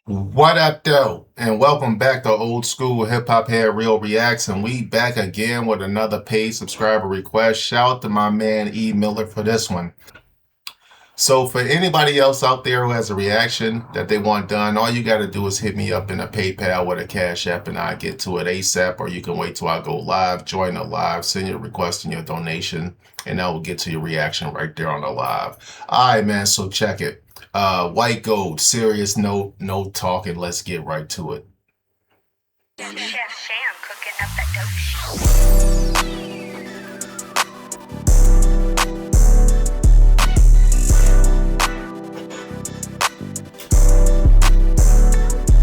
What up, though? And welcome back to Old School Hip Hop Head Real Reacts. And we back again with another paid subscriber request. Shout out to my man E. Miller for this one. So, for anybody else out there who has a reaction that they want done, all you got to do is hit me up in a PayPal with a Cash App and I'll get to it ASAP. Or you can wait till I go live, join the live, send your request and your donation, and I will get to your reaction right there on the live. All right, man. So, check it. White Gold, serious note, no talking. Let's get right to it. Chef Sham cooking up that dope shit.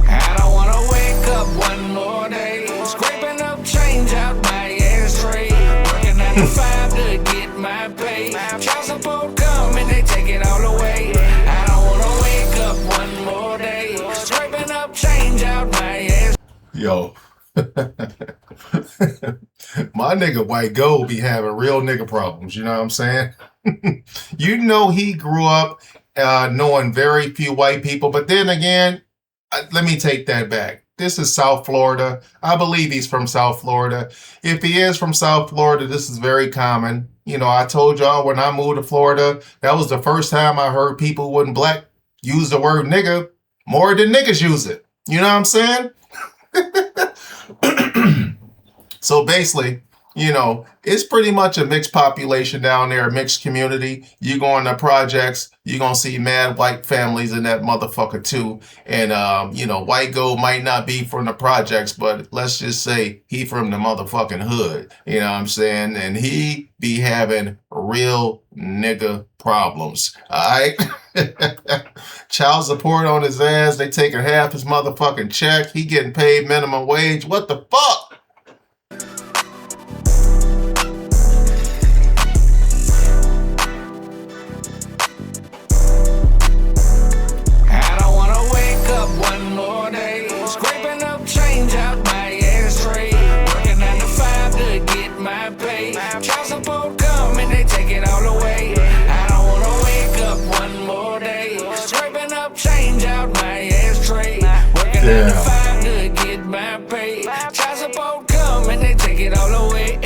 I don't wanna wake up one more day, scraping up change out my ashtray, working 9 to 5 to get my pay. Child support come and they take it all away. I don't wanna wake up one more day, scraping up change out my ashtray. Yo. My nigga White Gold be having real nigga problems, you know what I'm saying? You know he grew up knowing very few white people, but then again, let me take that back. This is South Florida. I believe he's from South Florida. If he is from South Florida, this is very common. You know, I told y'all when I moved to Florida, that was the first time I heard people who wasn't black use the word nigga more than niggas use it. You know what I'm saying? So basically, you know, it's pretty much a mixed population down there, a mixed community. You go in the projects, you're going to see mad white families in that motherfucker too. And, you know, White Gold might not be from the projects, but let's just say he from the motherfucking hood. You know what I'm saying? And he be having real nigga problems. All right? Child support on his ass. They taking half his motherfucking check. He getting paid minimum wage. What the fuck? Child support come and they take it all away. I don't wanna wake up one more day, scraping up change out my ashtray, working 9 to 5 to get my pay. Child support come and they take it all away.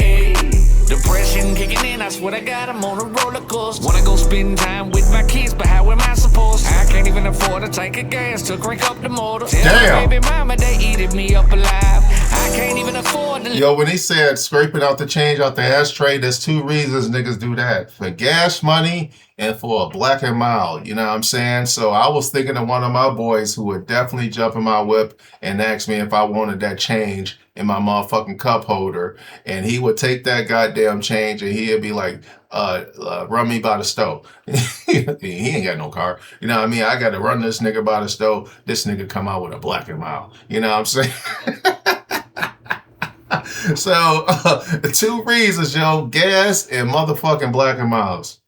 Depression kicking in, I swear to God I'm on a roller coaster. Wanna go spend time with my kids, but how am I supposed to? I can't even afford to take a gas to crank up the motor. Tell my baby mama they eated me up alive. I can't even afford to. Yo, when he said scraping out the change out the ashtray, there's two reasons niggas do that. For gas money and for a black and mild. You know what I'm saying? So I was thinking of one of my boys who would definitely jump in my whip and ask me if I wanted that change in my motherfucking cup holder. And he would take that goddamn change and he'd be like, run me by the stove. He ain't got no car. You know what I mean? I got to run this nigga by the stove. This nigga come out with a black and mild. You know what I'm saying? So, two reasons, yo, gas and motherfucking black and miles.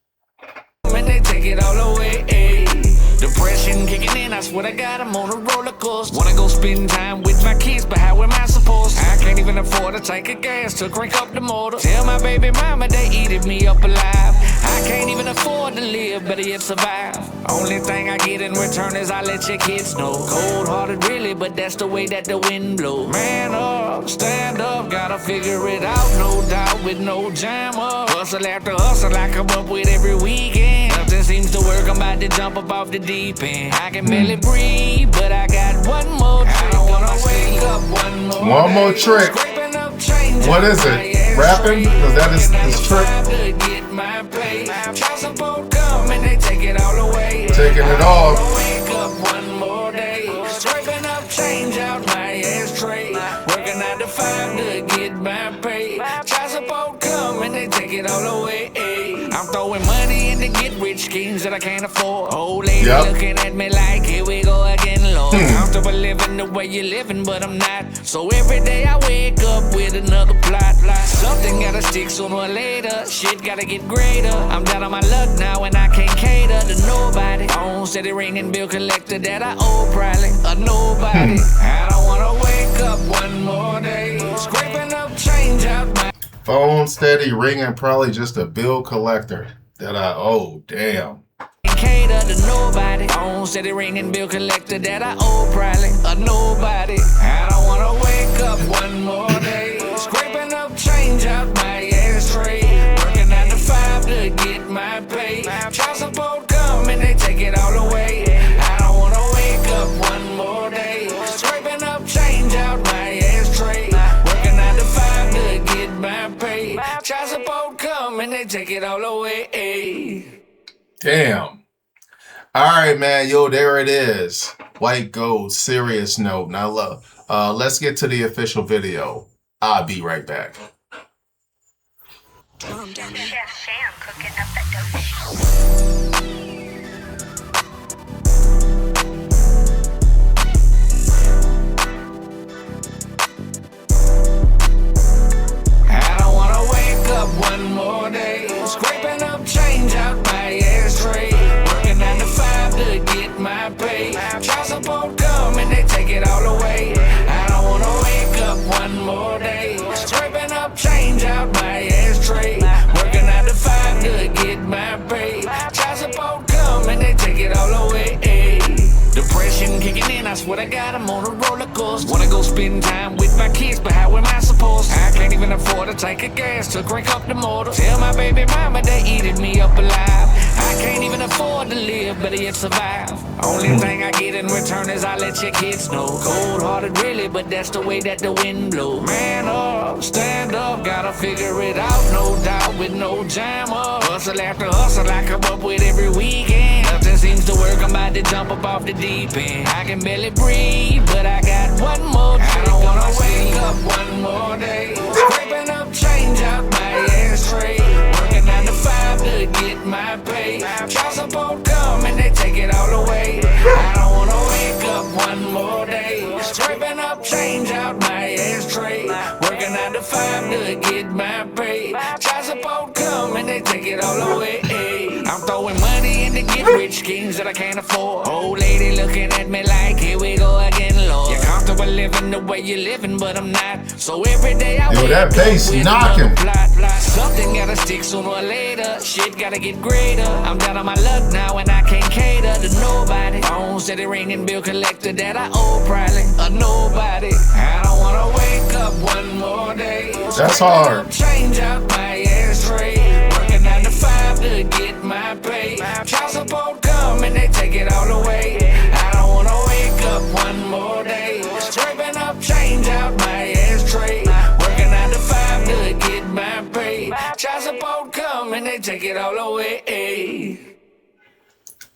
When they take it all away, depression kicking in, I swear to God I'm on a roller coaster. Wanna go spend time with my kids, but how am I supposed to? I can't even afford to take a gas to crank up the motor. Tell my baby mama they eated me up alive. I can't even afford to live, better yet survive. Only thing I get in return is I let your kids know. Cold-hearted really, but that's the way that the wind blows. Man up, stand up, gotta figure it out, no doubt, with no jam up. Hustle after hustle I come up with every weekend. Nothing seems to work, I'm about to jump up off the deep end. I can barely breathe, but I got one more trick. I don't wanna wake up one more trick. What is it? Rapping? Because that is his trick. Child support come and they take it all away. Taking it off. Wake up one more day, scraping up change out my ashtray, working 9 to 5 to get my pay. Child support come and they take it all away. I'm throwing money into get rich schemes that I can't afford. Old lady looking at me like, here we go again, Lord. Comfortable living the way you're living, but I'm not. So every day I wake up with another plot. Something gotta stick sooner or later. Shit gotta get greater. I'm down on my luck now and I can't cater to nobody. Phone steady ringing, bill collector that I owe probably a nobody. I don't wanna wake up one more day, scraping up change out my Phone steady ringing, probably just a bill collector that I owe. Damn. cater to nobody. Phone steady ringing, bill collector that I owe probably a nobody. I don't wanna wake up one more day scraping up change out my ashtray, working 9 to 5 to get my pay. Child support come and they take it all away. I don't wanna wake up one more day scraping up change out my ashtray, working 9 to 5 to get my pay. Child support come and they take it all away. Damn. All right, man. Yo, there it is. White Gold, Serious Note. Now, look, let's get to the official video. I'll be right back. Chef Sam cooking up that dope shit. I don't wanna wake up one more day scraping up change out my ashtray, working 9 to 5 to get my pay. Child support come and they take it all away. I don't wanna wake up one more day scraping up change out my ashtray, working 9 to 5 to get my pay. Child support come and they take it all away. Depression kicking in, I swear to God I'm on a roller coaster. Wanna go spend time with my kids, but how am I supposed to? I can't even afford to take a gas to crank up the motor. Tell my baby mama they eating me up alive. I can't even afford to live, better yet survive. Only thing I get in return is I let your kids know. Cold hearted really, but that's the way that the wind blows. Man up, stand up, gotta figure it out, no doubt, with no jam up. Hustle after hustle I come up with every weekend. Nothing seems to work, I'm about to jump up off the deep end. I can barely breathe, but I got one more trick. I don't wanna wake up one more day scraping up change out my ashtray, working 9 to 5 to get my pay. Child support come and they take it all away. I don't wanna wake up one more day scraping up change out my ashtray, working 9 to 5 to get my pay. Child support come and they take it all away. I'm throwing money into get rich schemes that I can't afford. Old lady looking at me like, here we go again, Lord. You're comfortable living the way you're living, but I'm not. So every day I wake that up bass with knocking. another plot. Something gotta stick sooner or later. Shit gotta get greater. I'm down on my luck now and I can't cater to nobody. Phone steady ringing, bill collector that I owe probably a nobody. I don't wanna wake up one more day. That's hard. Change out my ashtray, working 9 to 5 to get my pay. Child support come and they take it all away. I don't wanna wake up one more day scraping up change out my ashtray, working 9 to 5 to get my pay. Child support come and they take it all away.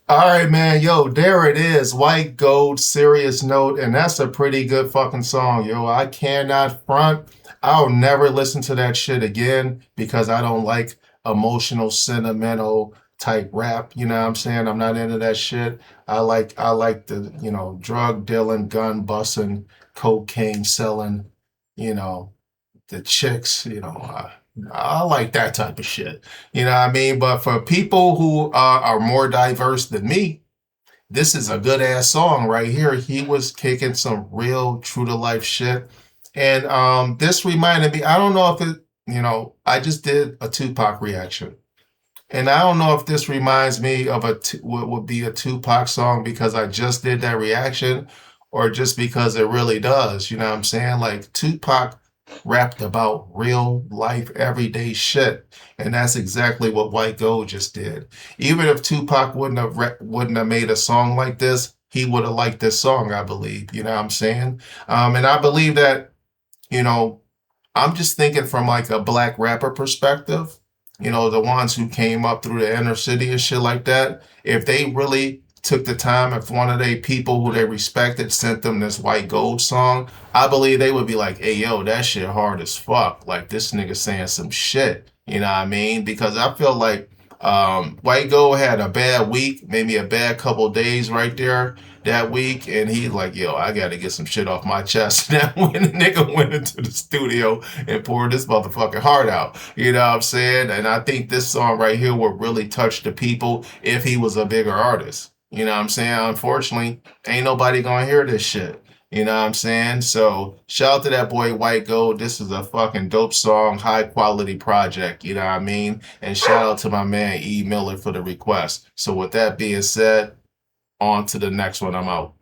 All right, man. Yo, there it is. White Gold, Serious Note. And that's a pretty good fucking song, yo. I cannot front. I'll never listen to that shit again because I don't like emotional, sentimental type rap. You know what I'm saying? I'm not into that shit. I like the, drug dealing, gun busting, cocaine selling, the chicks, I like that type of shit. You know what I mean? But for people who are more diverse than me, this is a good ass song right here. He was kicking some real true to life shit. And this reminded me, I don't know if it, I just did a Tupac reaction. And I don't know if this reminds me of what would be a Tupac song because I just did that reaction or just because it really does. You know what I'm saying? Like Tupac rapped about real life, everyday shit. And that's exactly what White Gold just did. Even if Tupac wouldn't have made a song like this, he would have liked this song, I believe. You know what I'm saying? And I believe that, I'm just thinking from like a black rapper perspective, the ones who came up through the inner city and shit like that, if they really took the time, if one of their people who they respected sent them this White Gold song, I believe they would be like, hey, yo, that shit hard as fuck. Like, this nigga saying some shit. You know what I mean? Because I feel like White Gold had a bad week, maybe a bad couple days right there that week, and he's like, yo, I gotta get some shit off my chest. Now when the nigga went into the studio and poured this motherfucking heart out, you know what I'm saying? And I think this song right here would really touch the people if he was a bigger artist. You know what I'm saying? Unfortunately, ain't nobody gonna hear this shit. You know what I'm saying? So shout out to that boy White Gold. This is a fucking dope song, high quality project. You know what I mean? And shout out to my man E Miller for the request. So with that being said, on to the next one. I'm out.